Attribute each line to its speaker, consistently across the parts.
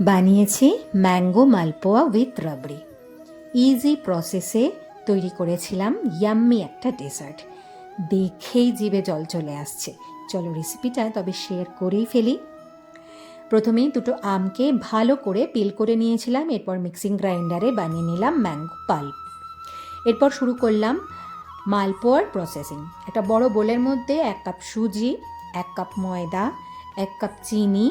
Speaker 1: বানিয়েছি mango malpua with rabri. Easy প্রসেসে তৈরি করেছিলাম ইয়াম্মি একটা ডেজার্ট। দেখেই জিভে জল চলে আসছে। চলো রেসিপিটা তবে শেয়ার করেই ফেলি। প্রথমেই দুটো আমকে ভালো করে পিল করে নিয়েছিলাম, এরপর মিক্সিং গ্রাইন্ডারে বানিয়ে নিলাম ম্যাঙ্গো পাল্প। এরপর শুরু করলাম মালপোয়ার প্রসেসিং। একটা বড় বোলের মধ্যে 1 কাপ সুজি, 1 কাপ ময়দা, 1 কাপ চিনি,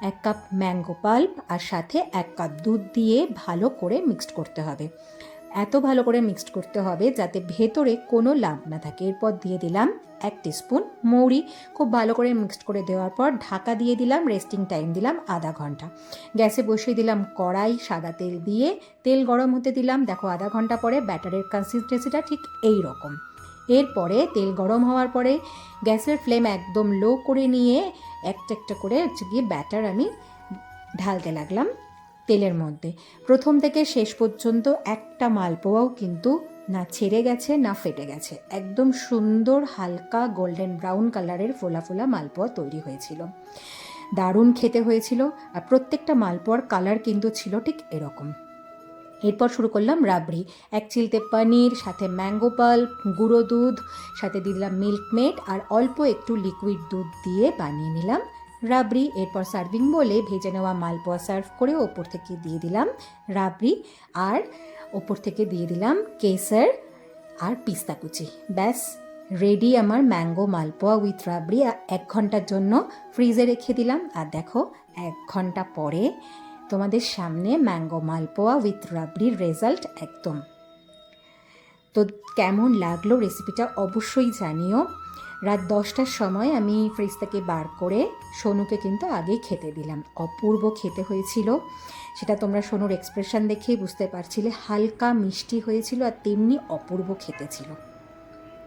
Speaker 1: 1 কাপ ম্যাঙ্গো পাল্প আর সাথে 1 কাপ দুধ দিয়ে ভালো করে মিক্সড করতে হবে। এত ভালো করে মিক্সড করতে হবে যাতে ভেতরে কোনো লাম্প না থাকে। এরপর দিয়ে দিলাম 1 টিস্পুন মৌরি। খুব ভালো করে মিক্সড করে দেওয়ার পর ঢাকা দিয়ে দিলাম, রেস্টিং টাইম দিলাম আধা ঘন্টা। গ্যাসে বসিয়ে দিলাম কড়াই, সাদা তেল দিয়ে তেল গরম হতে দিলাম। দেখো আধা ঘন্টা পরে ব্যাটারের কনসিস্টেন্সিটা ঠিক এই রকম। এরপরে তেল গরম হওয়ার পরে গ্যাসের ফ্লেম একদম লো করে নিয়ে একটা একটা করে গিয়ে ব্যাটার আমি ঢালতে লাগলাম তেলের মধ্যে। প্রথম থেকে শেষ পর্যন্ত একটা মালপোয়াও কিন্তু না ছেড়ে গেছে না ফেটে গেছে। একদম সুন্দর হালকা গোল্ডেন ব্রাউন কালারের ফোলা ফোলা মালপোয়া তৈরি হয়েছিল। দারুণ খেতে হয়েছিল। আর প্রত্যেকটা মালপোয়ার কালার কিন্তু ছিল ঠিক এরকম। এরপর শুরু করলাম রাবড়ি। 1 চিলতে পনির, সাথে ম্যাঙ্গো পাল্প, গুঁড়ো দুধ, সাথে দিয়ে দিলাম মিল্কমেড আর অল্প একটু লিকুইড দুধ দিয়ে বানিয়ে নিলাম রাবড়ি। এরপর সার্ভিং বলে ভেজে নেওয়া মালপোয়া সার্ভ করে ওপর থেকে দিয়ে দিলাম রাবড়ি আর ওপর থেকে দিয়ে দিলাম কেসর আর পিস্তা কুচি। ব্যাস রেডি আমার ম্যাঙ্গো মালপোয়া উইথ রাবড়ি। 1 ঘন্টার জন্য ফ্রিজে রেখে দিলাম। আর দেখো 1 ঘন্টা পরে তোমাদের সামনে ম্যাঙ্গো মালপোয়া উইথ রাবড়ির রেজাল্ট একদম। তো কেমন লাগলো রেসিপিটা অবশ্যই জানিও। রাত 10টার সময় আমি ফ্রিজ থেকে বার করে সোনুকে কিন্তু আগেই খেতে দিলাম। অপূর্ব খেতে হয়েছিল। সেটা তোমরা সোনুর এক্সপ্রেশন দেখেই বুঝতে পারছিলে। হালকা মিষ্টি হয়েছিল আর তেমনি অপূর্ব খেতে ছিল।